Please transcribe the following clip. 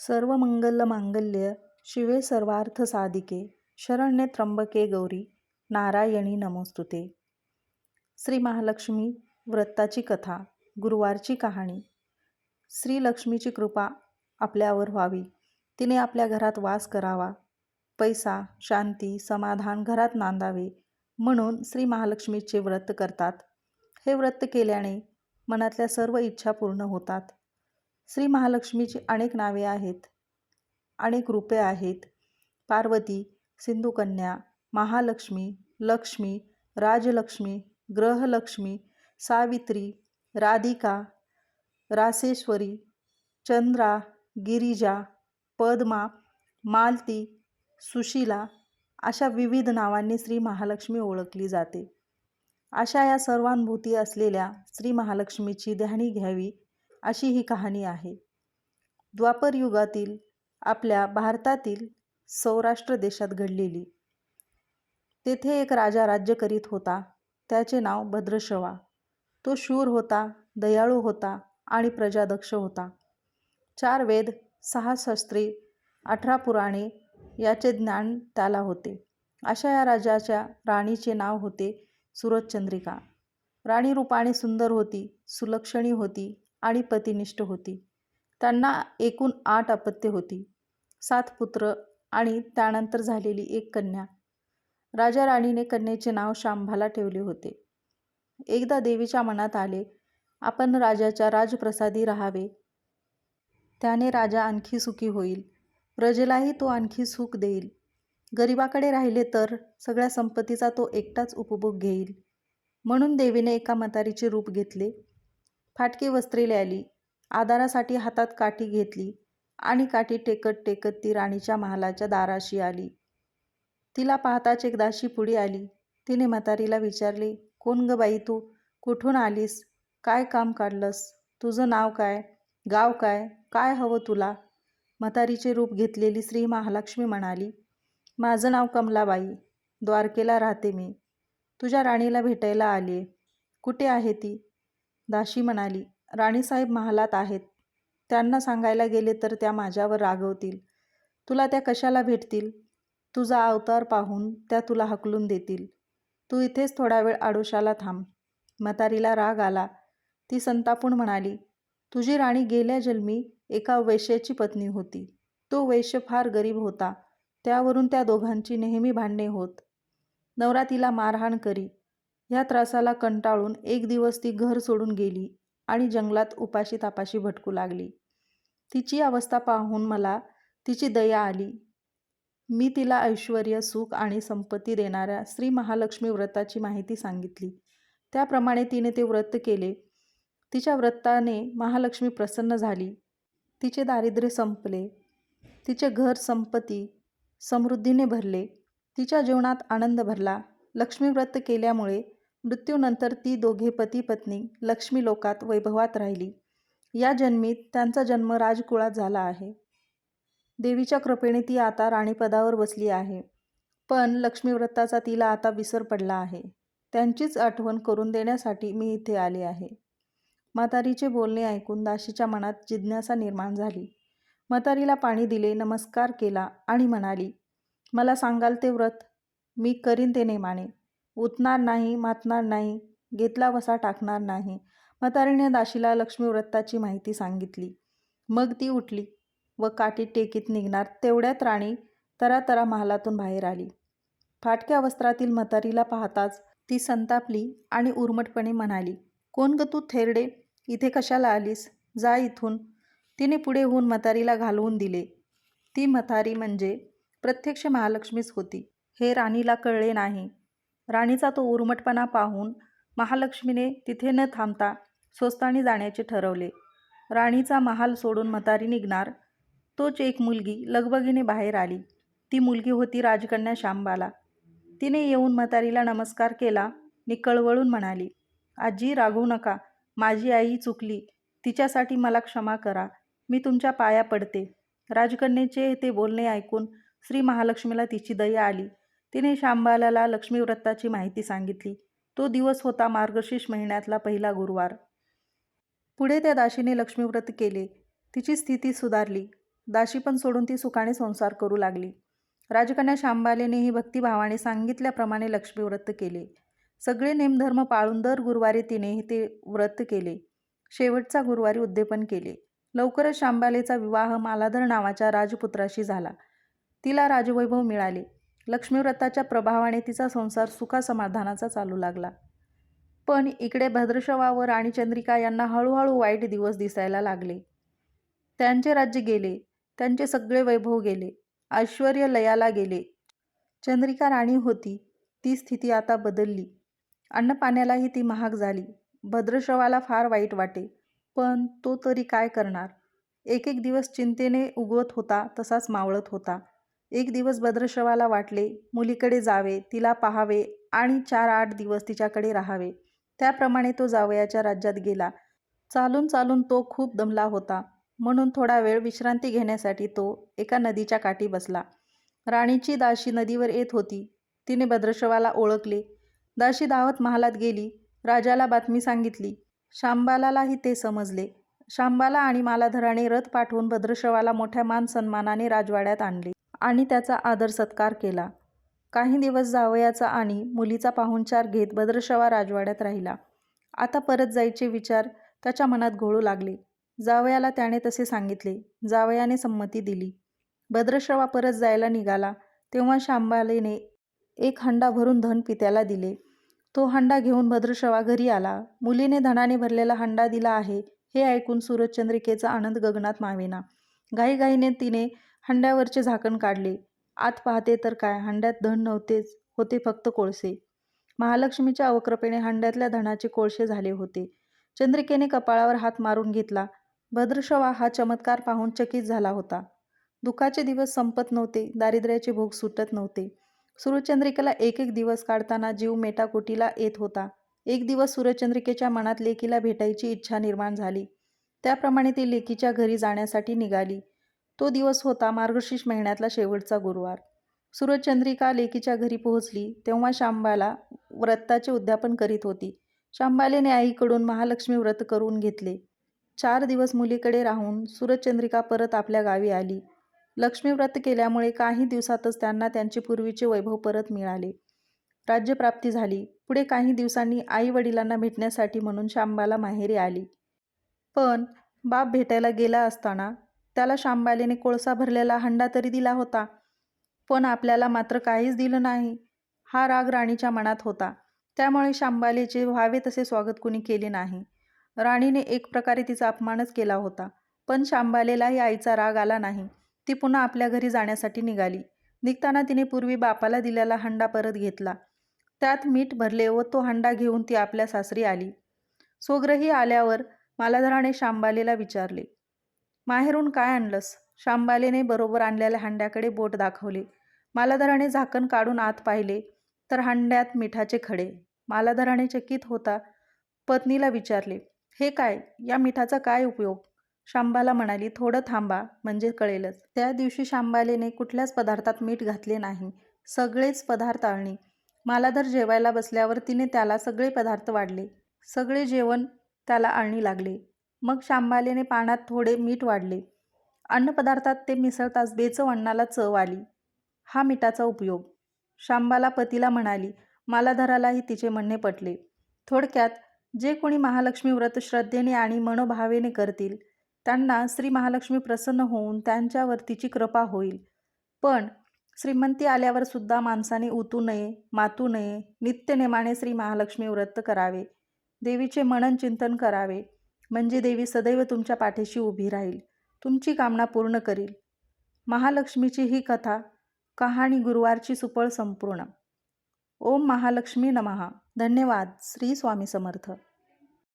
सर्वमंगल मांगल्य शिवे सर्वार्थ साधिके शरण्ये त्र्यंबके गौरी नारायणी नमोस्तुते। श्री महालक्ष्मी व्रताची कथा, गुरुवारची कहाणी। श्री लक्ष्मीची कृपा आपल्यावर व्हावी, तिने आपल्या घरात वास करावा, पैसा, शांती, समाधान घरात नांदावे म्हणून श्री महालक्ष्मीचे व्रत करतात। हे व्रत केल्याने मनातल्या सर्व इच्छा पूर्ण होतात। श्री महालक्ष्मीची अनेक नावे आहेत, अनेक रूपे आहेत। पार्वती, सिंधुकन्या, महालक्ष्मी, लक्ष्मी, राजलक्ष्मी, ग्रहलक्ष्मी, सावित्री, राधिका, रासेश्वरी, चंद्रा, गिरिजा, पद्मा, मालती, सुशीला अशा विविध नावांनी श्री महालक्ष्मी ओळखली जाते। अशा या सर्वांभूती असलेल्या श्री महालक्ष्मीची ध्यानी घ्यावी अशी ही कहाणी आहे। द्वापर युगातील आपल्या भारतातील सौराष्ट्र देशात घडलेली। तेथे एक राजा राज्य करीत होता। त्याचे नाव भद्रश्रवा। तो शूर होता, दयाळू होता आणि प्रजादक्ष होता। 4 वेद, 6 शास्त्रे, 18 पुराणे याचे ज्ञान त्याला होते। अशा या राजाच्या राणीचे नाव होते सुरचंद्रिका। राणी रूपाने सुंदर होती, सुलक्षणी होती आणि पतिनिष्ठ होती। त्यांना एकूण 8 अपत्ये होती, 7 पुत्र आणि त्यानंतर झालेली एक कन्या। राजा राणीने कन्येचे नाव शांभाला ठेवले होते। एकदा देवीच्या मनात आले, आपण राजाच्या राजप्रसादी राहावे, त्याने राजा आणखी सुखी होईल, प्रजेलाही तो आणखी सुख देईल। गरिबाकडे राहिले तर सगळ्या संपत्तीचा तो एकटाच उपभोग घेईल। म्हणून देवीने एका म्हातारीचे रूप घेतले, फाटकी वस्त्रे ल्याली, आधारासाठी हातात काठी घेतली आणि काठी टेकत टेकत ती राणीच्या महालाच्या दाराशी आली। तिला पाहताच एक दासी पुढे आली। तिने म्हातारीला विचारले, कोण ग बाई तू? कुठून आलीस? काय काम काढलंस? तुझं नाव काय? गाव काय? काय हवं तुला? म्हातारीचे रूप घेतलेली श्री महालक्ष्मी म्हणाली, माझं नाव कमलाबाई, द्वारकेला राहते मी, तुझ्या राणीला भेटायला आलीये। कुठे आहे ती? दासी म्हणाली, राणीसाहेब महालात आहेत, त्यांना सांगायला गेले तर त्या माझ्यावर रागवतील, तुला त्या कशाला भेटतील? तुझा अवतार पाहून त्या तुला हकलून देतील, तू इथेच थोडा वेळ आडोशाला थांब। म्हातारीला राग आला, ती संतापून म्हणाली, तुझी राणी गेल्या जन्मी एका वैश्याची पत्नी होती, तो वैश्य फार गरीब होता, त्यावरून त्या दोघांची नेहमी भांडणे होत। नवरा तिला मारहाण करी, ह्या त्रासाला कंटाळून एक दिवस ती घर सोडून गेली आणि जंगलात उपाशी तापाशी भटकू लागली। तिची अवस्था पाहून मला तिची दया आली, मी तिला ऐश्वर्य, सुख आणि संपत्ती देणाऱ्या श्री महालक्ष्मी व्रताची माहिती सांगितली। त्याप्रमाणे तिने ते व्रत केले। तिच्या व्रताने महालक्ष्मी प्रसन्न झाली, तिचे दारिद्र्य संपले, तिचे घर संपत्ती समृद्धीने भरले, तिच्या जीवनात आनंद भरला। लक्ष्मी व्रत केल्यामुळे मृत्यूनंतर ती दोघे पती पत्नी लक्ष्मी लोकात वैभवात राहिली। या जन्मी त्यांचा जन्म राजकुळात झाला आहे। देवीच्या कृपेने ती आता राणीपदावर बसली आहे, पण लक्ष्मी व्रताचा तिला आता विसर पडला आहे। त्यांचीच आठवण करून देण्यासाठी मी इथे आले आहे। म्हातारीचे बोलणे ऐकून दासीच्या मनात जिज्ञासा निर्माण झाली। म्हातारीला पाणी दिले, नमस्कार केला आणि म्हणाली, मला सांगाल ते व्रत? मी करीन ते नेमाने, उठणार नाही, मातणार नाही, घेतला वसा टाकणार नाही। म्हातारीने दासीला लक्ष्मी व्रताची माहिती सांगितली। मग ती उठली व काठी टेकीत निघणार तेवढ्यात राणी तरातरा महालातून बाहेर आली। फाटक्या वस्त्रातील म्हातारीला पाहताच ती संतापली आणि उर्मटपणे म्हणाली, कोण ग तू थेरडे? इथे कशाला आलीस? जा इथून। तिने पुढे होऊन म्हातारीला घालवून दिले। ती म्हातारी म्हणजे प्रत्यक्ष महालक्ष्मीच होती, हे राणीला कळले नाही। राणीचा तो उर्मटपणा पाहून महालक्ष्मीने तिथे न थांबता स्वस्तानी जाण्याचे ठरवले। राणीचा महाल सोडून म्हातारी निघणार तोच एक मुलगी लगबगीने बाहेर आली। ती मुलगी होती राजकन्या शांबाला। तिने येऊन म्हातारीला नमस्कार केला आणि कळवळून म्हणाली, आजी रागवू नका, माझी आई चुकली, तिच्यासाठी मला क्षमा करा, मी तुमच्या पाया पडते। राजकन्येचे ते बोलणे ऐकून श्री महालक्ष्मीला तिची दया आली। तिने शांबाला लक्ष्मी व्रताची माहिती सांगितली। तो दिवस होता मार्गशीर्ष महिन्यातला पहिला गुरुवार। पुढे त्या दासीने लक्ष्मी व्रत केले, तिची स्थिती सुधारली। दाशी पण सोडून ती सुखाने संसार करू लागली. राजकन्या शांबालेनेही भक्तिभावाने सांगितल्याप्रमाणे लक्ष्मी व्रत केले. सगळे नेमधर्म पाळून दर गुरुवारी तिने ते व्रत केले. शेवटचा गुरुवारी उद्यापन केले. लवकरच शांबालेचा विवाह मालाधर नावाच्या राजपुत्राशी झाला. तिला राजवैभव मिळाले. लक्ष्मीव्रताच्या प्रभावाने तिचा संसार सुखासमाधानाचा चालू लागला. पण इकडे भद्रश्रवा व राणी चंद्रिका यांना हळूहळू वाईट दिवस दिसायला लागले. त्यांचे राज्य गेले. त्यांचे सगळे वैभव गेले. ऐश्वर्य लयाला गेले. चंद्रिका राणी होती ती स्थिती आता बदलली. अन्नपाण्यालाही ती महाग झाली. भद्रश्रवाला फार वाईट वाटे, पण तो तरी काय करणार. एक एक दिवस चिंतेने उगवत होता तसाच मावळत होता. एक दिवस भद्रश्रवाला वाटले मुलीकडे जावे, तिला पाहावे आणि 4-8 दिवस तिच्याकडे राहावे. त्याप्रमाणे तो जावयाच्या राज्यात गेला. चालून चालून तो खूप दमला होता, म्हणून थोडा वेळ विश्रांती घेण्यासाठी तो एका नदीच्या काठी बसला. राणीची दाशी नदीवर येत होती. तिने भद्रश्रवाला ओळखले. दाशी धावत महालात गेली. राजाला बातमी सांगितली. शांबालालाही ते समजले. शांबाला आणि मालाधराने रथ पाठवून भद्रश्रवाला मोठ्या मान सन्मानाने राजवाड्यात आणले आणि त्याचा आदर सत्कार केला. काही दिवस जावयाचा आणि मुलीचा पाहुणचार घेत भद्रश्रवा राजवाड्यात राहिला. आता परत जायचे विचार त्याच्या मनात घोळू लागले. जावयाला त्याने तसे सांगितले. जावयाने संमती दिली. भद्रश्रवा परत जायला निघाला तेव्हा शांबालेने एक हंडा भरून धन पित्याला दिले. तो हंडा घेऊन भद्रश्रवा घरी आला. मुलीने धनाने भरलेला हंडा दिला आहे हे ऐकून सूरजचंद्रिकेचा आनंद गगनात मावेना. घाईघाईने तिने हंड्यावरचे झाकण काढले. आत पाहते तर काय, हंड्यात धन नव्हतेच, होते फक्त कोळसे. महालक्ष्मीच्या अवकृपेने हंड्यातल्या धनाचे कोळसे झाले होते. चंद्रिकेने कपाळावर हात मारून घेतला. भद्रश्रवा हा चमत्कार पाहून चकित झाला होता. दुःखाचे दिवस संपत नव्हते, दारिद्र्याचे भोग सुटत नव्हते. सूरजचंद्रिकेला एक एक दिवस काढताना जीव मेटाकुटीला येत होता. एक दिवस सूरजचंद्रिकेच्या मनात लेकीला भेटायची इच्छा निर्माण झाली. त्याप्रमाणे ती लेकीच्या घरी जाण्यासाठी निघाली. तो दिवस होता मार्गशीर्ष महिन्यातला शेवटचा गुरुवार. सूरजचंद्रिका लेकीच्या घरी पोहोचली तेव्हा शांबाला व्रताचे उद्यापन करीत होती. शांबालेने आईकडून महालक्ष्मी व्रत करून घेतले. 4 दिवस मुलीकडे राहून सूरजचंद्रिका परत आपल्या गावी आली. लक्ष्मीव्रत केल्यामुळे काही दिवसातच त्यांना त्यांचे पूर्वीचे वैभव परत मिळाले. राज्यप्राप्ती झाली. पुढे काही दिवसांनी आई वडिलांना भेटण्यासाठी म्हणून शांबाला माहेरी आली. पण बाप भेटायला गेला असताना त्याला शांबालेने कोळसा भरलेला हंडा तरी दिला होता, पण आपल्याला मात्र काहीच दिलं नाही. हा राग राणीच्या मनात होता. त्यामुळे शांबालेचे व्हावे तसे स्वागत कुणी केले नाही. राणीने एक प्रकारे तिचा अपमानच केला होता. पण शांबालेलाही आईचा राग आला नाही. ती पुन्हा आपल्या घरी जाण्यासाठी निघाली. निघताना तिने पूर्वी बापाला दिलेला हंडा परत घेतला. त्यात मीठ भरले व तो हंडा घेऊन ती आपल्या सासरी आली. स्वगृही आल्यावर मालाधराने शांबालेला विचारले, माहेरून काय आणलंस? शांबालेने बरोबर आणलेल्या हंड्याकडे बोट दाखवले. मालाधराने झाकण काढून आत पाहिले तर हंड्यात मिठाचे खडे. मालाधराने चकित होता पत्नीला विचारले, हे काय? या मिठाचा काय उपयोग? शांबाला म्हणाली, थोडं थांबा म्हणजे कळेलच. त्या दिवशी शांबालेने कुठल्याच पदार्थात मीठ घातले नाही. सगळेच पदार्थ आळणी. मालाधर जेवायला बसल्यावर तिने त्याला सगळे पदार्थ वाढले. सगळे जेवण त्याला आळणी लागले. मग शांबालेने पानात थोडे मीठ वाढले. अन्नपदार्थात ते मिसळताच बेचव अन्नाला चव आली. हा मिठाचा उपयोग. शांबाला पतीला म्हणाली. मालाधरालाही तिचे म्हणणे पटले. थोडक्यात जे कोणी महालक्ष्मी व्रत श्रद्धेने आणि मनोभावेने करतील त्यांना श्री महालक्ष्मी प्रसन्न होऊन त्यांच्यावर तिची कृपा होईल. पण श्रीमंती आल्यावर सुद्धा माणसाने उतू नये, मातू नये. नित्यनेमाने श्री महालक्ष्मी व्रत करावे. देवीचे मनन चिंतन करावे. म्हणजे देवी सदैव तुमच्या पाठीशी उभी राहील, तुमची कामना पूर्ण करील. महालक्ष्मीची ही कथा कहाणी गुरुवारची सुफळ संपूर्ण. ओम महालक्ष्मी नमः. धन्यवाद. श्री स्वामी समर्थ.